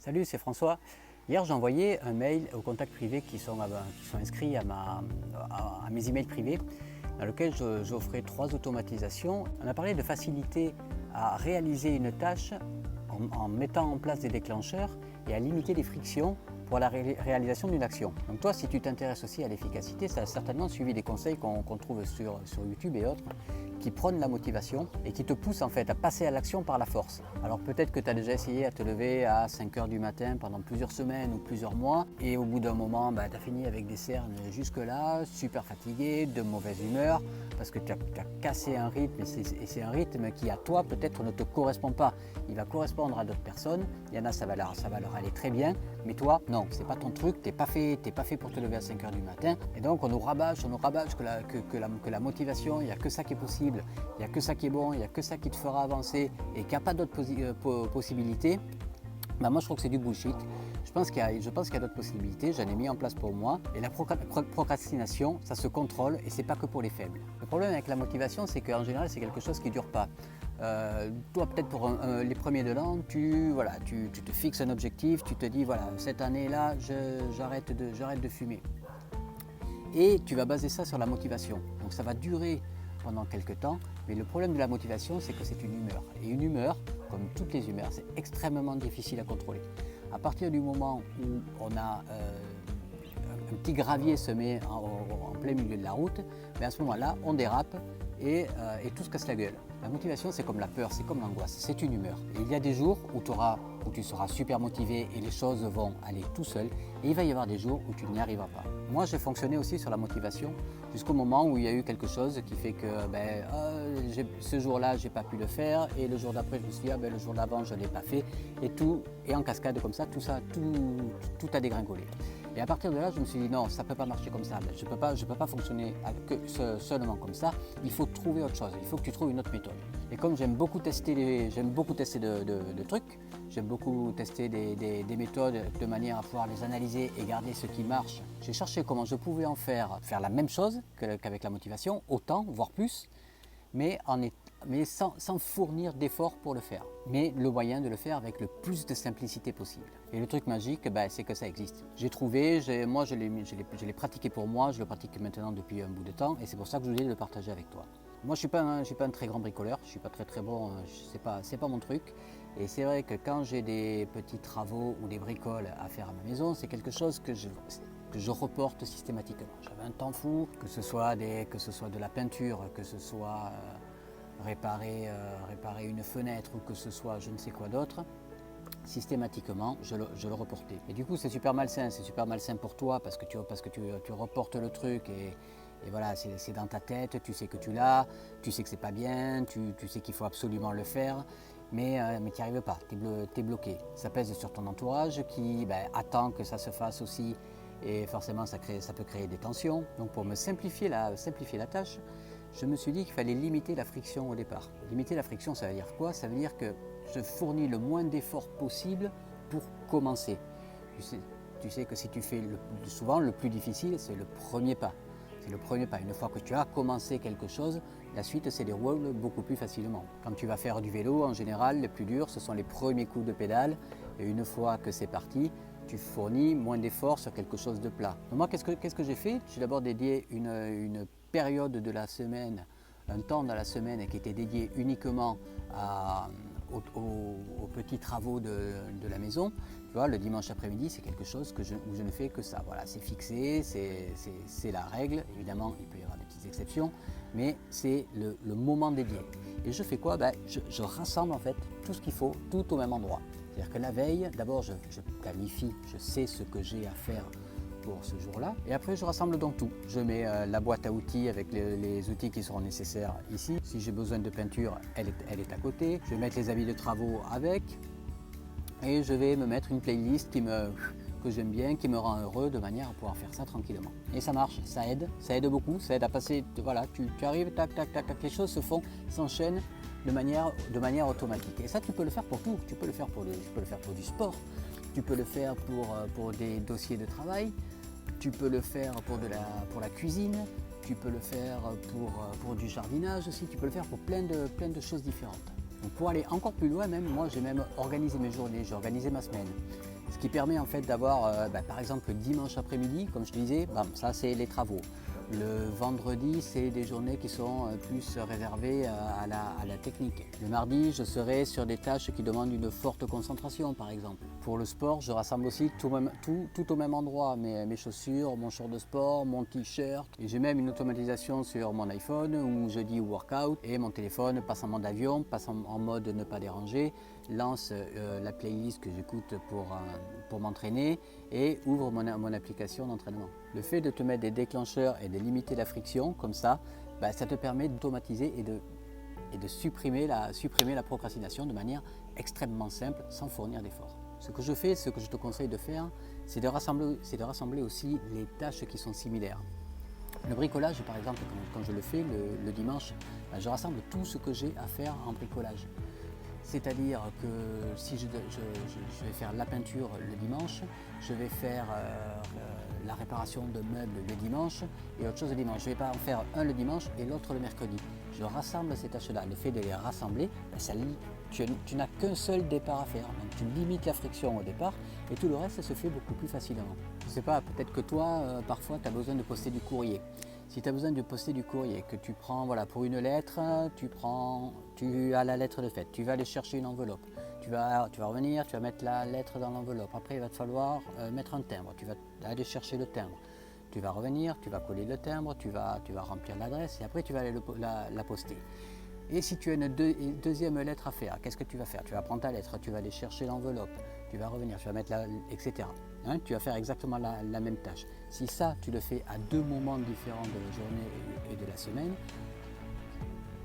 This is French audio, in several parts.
Salut, c'est François. Hier, j'ai envoyé un mail aux contacts privés qui sont inscrits à mes emails privés, dans lequel j'offrais 3 automatisations. On a parlé de faciliter à réaliser une tâche en mettant en place des déclencheurs et à limiter les frictions pour la réalisation d'une action. Donc toi, si tu t'intéresses aussi à l'efficacité, ça a certainement suivi des conseils qu'on trouve sur YouTube et autres, qui prônent la motivation et qui te poussent en fait à passer à l'action par la force. Alors peut-être que tu as déjà essayé à te lever à 5 h du matin pendant plusieurs semaines ou plusieurs mois et au bout d'un moment, tu as fini avec des cernes jusque-là, super fatigué, de mauvaise humeur, parce que tu as cassé un rythme et c'est un rythme qui à toi peut-être ne te correspond pas. Il va correspondre à d'autres personnes, il y en a ça va leur aller très bien, mais toi non, c'est pas ton truc, t'es pas fait pour te lever à 5 h du matin. Et donc on nous rabâche que la motivation, il n'y a que ça qui est possible, il n'y a que ça qui est bon, il n'y a que ça qui te fera avancer et qu'il n'y a pas d'autres possibilités. Moi je trouve que c'est du bullshit. Je pense qu'il y a d'autres possibilités, j'en ai mis en place pour moi. Et la procrastination, ça se contrôle et c'est pas que pour les faibles. Le problème avec la motivation, c'est qu'en général, c'est quelque chose qui ne dure pas. Toi, peut-être pour les premiers de l'an, tu te fixes un objectif, tu te dis, voilà, cette année-là, j'arrête de fumer. Et tu vas baser ça sur la motivation. Donc ça va durer pendant quelques temps, mais le problème de la motivation, c'est que c'est une humeur. Et une humeur, comme toutes les humeurs, c'est extrêmement difficile à contrôler. À partir du moment où on a un petit gravier se met en plein milieu de la route, à ce moment-là, on dérape et tout se casse la gueule. La motivation, c'est comme la peur, c'est comme l'angoisse, c'est une humeur. Et il y a des jours où tu seras super motivé et les choses vont aller tout seul, et il va y avoir des jours où tu n'y arriveras pas. Moi, j'ai fonctionné aussi sur la motivation jusqu'au moment où il y a eu quelque chose qui fait que ce jour-là, j'ai pas pu le faire, et le jour d'après, je me suis dit, le jour d'avant, je ne l'ai pas fait, et en cascade comme ça, tout a dégringolé. Et à partir de là, je me suis dit non, ça ne peut pas marcher comme ça. Je ne peux pas fonctionner seulement comme ça. Il faut trouver autre chose. Il faut que tu trouves une autre méthode. Et comme j'aime beaucoup tester de trucs, j'aime beaucoup tester des méthodes de manière à pouvoir les analyser et garder ce qui marche. J'ai cherché comment je pouvais faire la même chose qu'avec la motivation, autant, voire plus, mais sans fournir d'efforts pour le faire. Mais le moyen de le faire avec le plus de simplicité possible. Et le truc magique, c'est que ça existe. J'ai trouvé, moi je l'ai pratiqué pour moi, je le pratique maintenant depuis un bout de temps, et c'est pour ça que je voulais le partager avec toi. Moi je suis pas un très grand bricoleur, je suis pas très bon, c'est pas mon truc. Et c'est vrai que quand j'ai des petits travaux ou des bricoles à faire à ma maison, c'est quelque chose que je reporte systématiquement. J'avais un temps fou, que ce soit de la peinture, que ce soit réparer une fenêtre ou que ce soit je ne sais quoi d'autre, systématiquement je le reportais. Et du coup c'est super malsain pour toi parce que tu reportes le truc et voilà, c'est dans ta tête, tu sais que tu l'as, tu sais que c'est pas bien, tu sais qu'il faut absolument le faire, mais tu n'y arrives pas, tu es bloqué. Ça pèse sur ton entourage qui attend que ça se fasse aussi, et forcément ça peut créer des tensions. Donc pour me simplifier la tâche, je me suis dit qu'il fallait limiter la friction au départ. Limiter la friction, ça veut dire quoi? Ça veut dire que je fournis le moins d'efforts possible pour commencer. Tu sais que si tu fais souvent le plus difficile, c'est le premier pas. C'est le premier pas. Une fois que tu as commencé quelque chose, la suite se déroule beaucoup plus facilement. Quand tu vas faire du vélo, en général, le plus dur, ce sont les premiers coups de pédale. Et une fois que c'est parti, tu fournis moins d'efforts sur quelque chose de plat. Donc moi, qu'est-ce que j'ai fait? J'ai d'abord dédié une période de la semaine, un temps dans la semaine qui était dédié uniquement aux petits travaux de la maison. Tu vois, le dimanche après-midi, c'est quelque chose où je ne fais que ça. Voilà, c'est fixé, c'est la règle. Évidemment, il peut y avoir des petites exceptions, mais c'est le moment dédié. Et je fais quoi? Je rassemble en fait tout ce qu'il faut, tout au même endroit. C'est-à-dire que la veille, d'abord, je planifie, je sais ce que j'ai à faire pour ce jour-là. Et après, je rassemble donc tout. Je mets la boîte à outils avec les outils qui seront nécessaires ici. Si j'ai besoin de peinture, elle est à côté. Je vais mettre les habits de travaux avec. Et je vais me mettre une playlist que j'aime bien, qui me rend heureux, de manière à pouvoir faire ça tranquillement. Et ça marche, ça aide beaucoup, ça aide à passer, voilà, tu arrives, tac, les choses s'enchaînent de manière automatique. Et ça, tu peux le faire pour tout. Tu peux le faire pour du sport, tu peux le faire pour des dossiers de travail, tu peux le faire pour la cuisine, tu peux le faire pour du jardinage aussi, tu peux le faire pour plein de choses différentes. Donc pour aller encore plus loin, moi j'ai même organisé mes journées, j'ai organisé ma semaine. Ce qui permet en fait d'avoir, par exemple, le dimanche après-midi, comme je te disais, ça c'est les travaux. Le vendredi, c'est des journées qui sont plus réservées à la technique. Le mardi, je serai sur des tâches qui demandent une forte concentration, par exemple. Pour le sport, je rassemble aussi tout au même endroit, mes chaussures, mon short de sport, mon t-shirt. Et j'ai même une automatisation sur mon iPhone où je dis workout et mon téléphone passe en mode avion, passe en mode ne pas déranger, lance la playlist que j'écoute pour m'entraîner et ouvre mon application d'entraînement. Le fait de te mettre des déclencheurs et de limiter la friction comme ça, ça te permet d'automatiser et de supprimer la procrastination de manière extrêmement simple sans fournir d'efforts. Ce que je fais, ce que je te conseille de faire, c'est de rassembler aussi les tâches qui sont similaires. Le bricolage, par exemple, quand je le fais le dimanche, je rassemble tout ce que j'ai à faire en bricolage. C'est-à-dire que si je vais faire la peinture le dimanche, je vais faire la réparation de meubles le dimanche et autre chose le dimanche. Je ne vais pas en faire un le dimanche et l'autre le mercredi. Je rassemble ces tâches-là. Le fait de les rassembler, tu n'as qu'un seul départ à faire. Donc tu limites la friction au départ et tout le reste se fait beaucoup plus facilement. Je ne sais pas, peut-être que toi, parfois, tu as besoin de poster du courrier. Si tu as besoin de poster du courrier, que tu prends pour une lettre, tu as la lettre de fait, tu vas aller chercher une enveloppe, tu vas revenir, tu vas mettre la lettre dans l'enveloppe, après il va te falloir mettre un timbre, tu vas aller chercher le timbre, tu vas revenir, tu vas coller le timbre, tu vas remplir l'adresse et après tu vas aller la poster. Et si tu as une deuxième lettre à faire, qu'est-ce que tu vas faire? Tu vas prendre ta lettre, tu vas aller chercher l'enveloppe, tu vas revenir, tu vas mettre etc. Tu vas faire exactement la même tâche. Si ça, tu le fais à deux moments différents de la journée et de la semaine,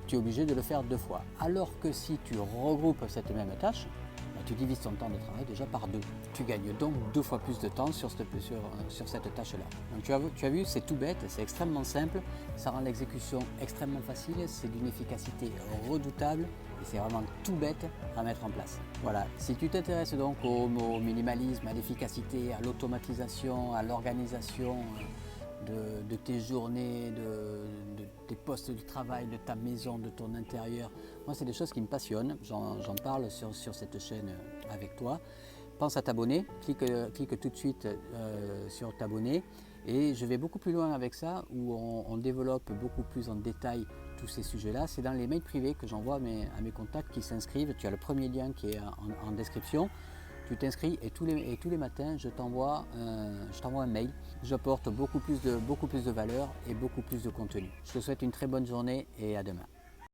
tu es obligé de le faire deux fois. Alors que si tu regroupes cette même tâche, tu divises ton temps de travail déjà par deux. Tu gagnes donc deux fois plus de temps sur cette tâche-là. Donc tu as vu, c'est tout bête, c'est extrêmement simple, ça rend l'exécution extrêmement facile, c'est d'une efficacité redoutable et c'est vraiment tout bête à mettre en place. Voilà, si tu t'intéresses donc au minimalisme, à l'efficacité, à l'automatisation, à l'organisation de tes journées, de tes postes de travail, de ta maison, de ton intérieur. Moi, c'est des choses qui me passionnent. J'en parle sur cette chaîne avec toi. Pense à t'abonner, clique tout de suite sur t'abonner. Et je vais beaucoup plus loin avec ça, où on développe beaucoup plus en détail tous ces sujets-là. C'est dans les mails privés que j'envoie à mes contacts qui s'inscrivent. Tu as le premier lien qui est en description. Tu t'inscris et tous les matins, je t'envoie un mail. J'apporte beaucoup plus de valeur et beaucoup plus de contenu. Je te souhaite une très bonne journée et à demain.